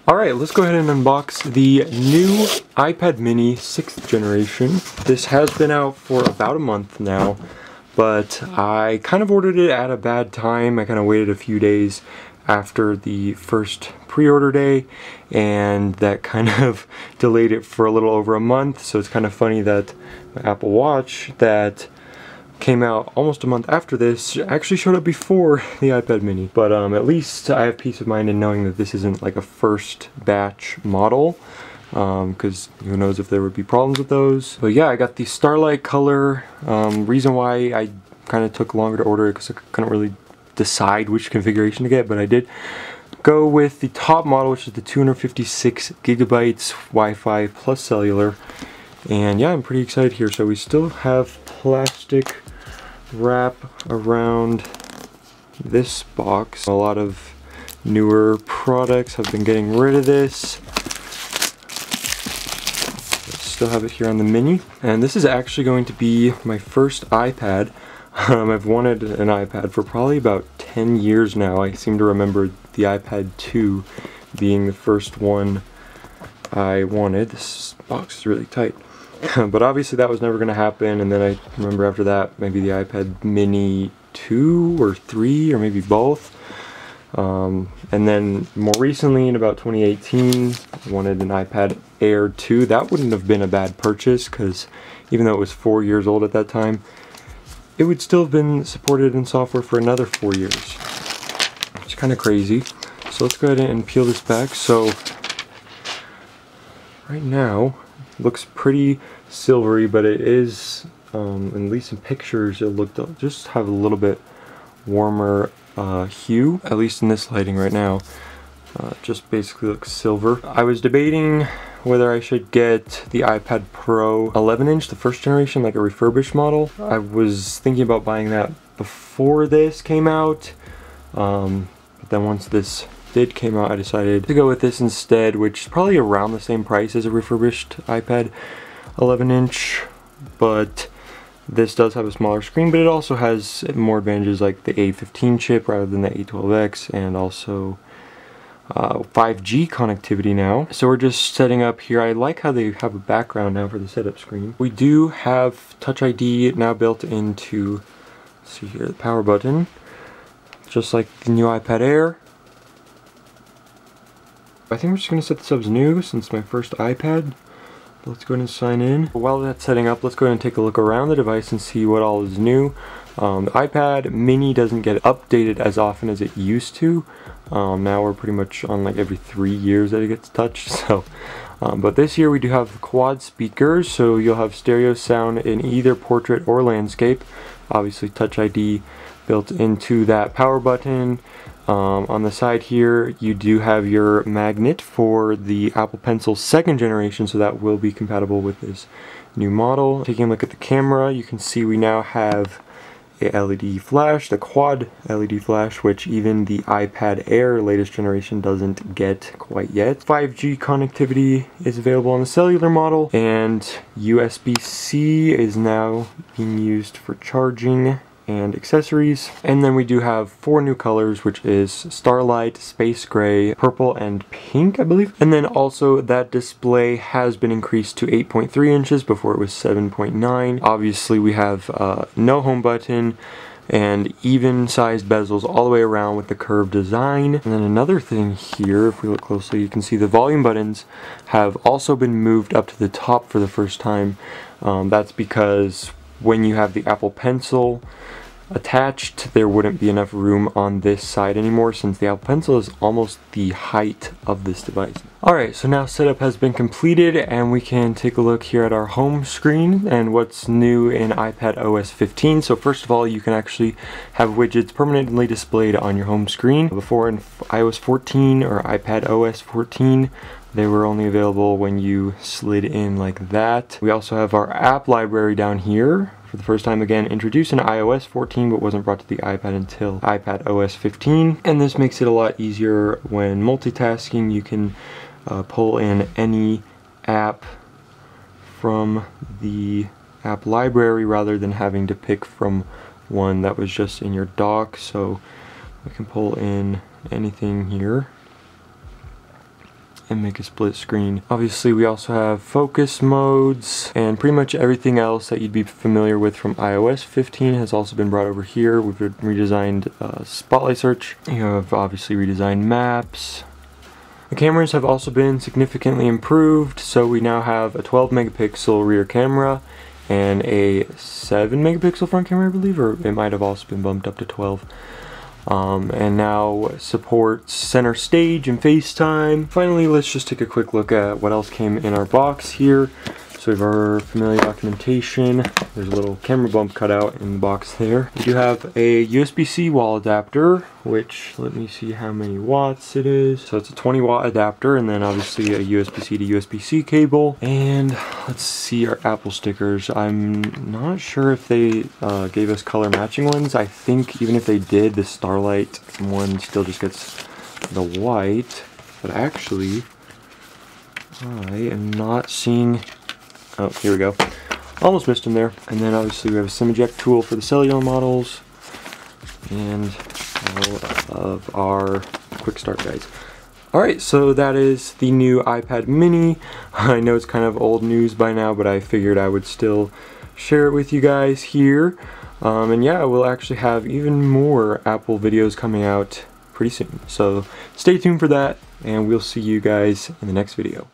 Alright, let's go ahead and unbox the new iPad mini 6th generation. This has been out for about a month now, but I kind of ordered it at a bad time. I kind of waited a few days after the first pre-order day, and that kind of delayed it for a little over a month. So it's kind of funny that my Apple Watch that came out almost a month after this actually showed up before the iPad mini. But at least I have peace of mind in knowing that this isn't like a first batch model, because who knows if there would be problems with those. But yeah, I got the Starlight color. Reason why I kind of took longer to order it because I couldn't really decide which configuration to get, but I did go with the top model, which is the 256 gigabytes Wi-Fi plus cellular. And yeah, I'm pretty excited here. So we still have plastic wrap around this box. A lot of newer products have been getting rid of this. Still have it here on the mini, and this is actually going to be my first iPad. I've wanted an iPad for probably about 10 years now. I seem to remember the iPad 2 being the first one I wanted. This box is really tight. But obviously that was never going to happen, and then I remember after that maybe the iPad mini 2 or 3 or maybe both. And then more recently in about 2018 I wanted an iPad Air 2. That wouldn't have been a bad purchase because even though it was 4 years old at that time, it would still have been supported in software for another 4 years. It's kind of crazy. So let's go ahead and peel this back. So right now looks pretty silvery, but it is, at least in pictures, it looked just have a little bit warmer hue, at least in this lighting right now. Just basically looks silver. I was debating whether I should get the iPad Pro 11-inch, the first generation, like a refurbished model. I was thinking about buying that before this came out, but then once this did came out, I decided to go with this instead, which is probably around the same price as a refurbished iPad 11-inch, but this does have a smaller screen, but it also has more advantages like the A15 chip rather than the A12X, and also 5G connectivity now. So we're just setting up here. I like how they have a background now for the setup screen. We do have Touch ID now built into, let's see here, the power button, just like the new iPad Air. I think we're just going to set this up as new since it's my first iPad. Let's go ahead and sign in. While that's setting up, let's go ahead and take a look around the device and see what all is new. The iPad mini doesn't get updated as often as it used to. Now we're pretty much on like every 3 years that it gets touched. So, but this year we do have quad speakers, so you'll have stereo sound in either portrait or landscape. Obviously Touch ID built into that power button. On the side here you do have your magnet for the Apple Pencil 2nd generation, so that will be compatible with this new model. Taking a look at the camera, you can see we now have a LED flash, the quad LED flash, which even the iPad Air latest generation doesn't get quite yet. 5G connectivity is available on the cellular model, and USB-C is now being used for charging and accessories. And then we do have 4 new colors, which is Starlight, Space Gray, Purple, and Pink, I believe. And then also that display has been increased to 8.3 inches. Before it was 7.9. Obviously we have no home button and even sized bezels all the way around with the curved design. And then another thing here, if we look closely, you can see the volume buttons have also been moved up to the top for the first time. That's because when you have the Apple Pencil attached, there wouldn't be enough room on this side anymore, since the Apple Pencil is almost the height of this device. Alright, so now setup has been completed, and we can take a look here at our home screen and what's new in iPad OS 15. So first of all, you can actually have widgets permanently displayed on your home screen. Before in iOS 14 or iPad OS 14, they were only available when you slid in like that. We also have our app library down here. For the first time, again, introduced in iOS 14, but wasn't brought to the iPad until iPad OS 15. And this makes it a lot easier when multitasking. You can pull in any app from the app library rather than having to pick from one that was just in your dock. So we can pull in anything here. and make a split screen. Obviously we also have focus modes and pretty much everything else that you'd be familiar with from iOS 15 has also been brought over here. We've redesigned spotlight search. You have obviously redesigned maps. The cameras have also been significantly improved, so we now have a 12 megapixel rear camera and a 7 megapixel front camera, I believe, or it might have also been bumped up to 12. And now supports center stage and FaceTime. Finally, let's just take a quick look at what else came in our box here. So we have our familiar documentation. There's a little camera bump cut out in the box there. We do have a USB-C wall adapter, which, let me see how many watts it is. So it's a 20 watt adapter, and then obviously a USB-C to USB-C cable. And let's see our Apple stickers. I'm not sure if they gave us color matching ones. I think even if they did, the Starlight one still just gets the white. But actually, I am not seeing... Oh, here we go. Almost missed them there. And then obviously we have a SIM eject tool for the cellular models. And all of our quick start guides. Alright, so that is the new iPad mini. I know it's kind of old news by now, but I figured I would still share it with you guys here. And yeah, we'll actually have even more Apple videos coming out pretty soon. So stay tuned for that, and we'll see you guys in the next video.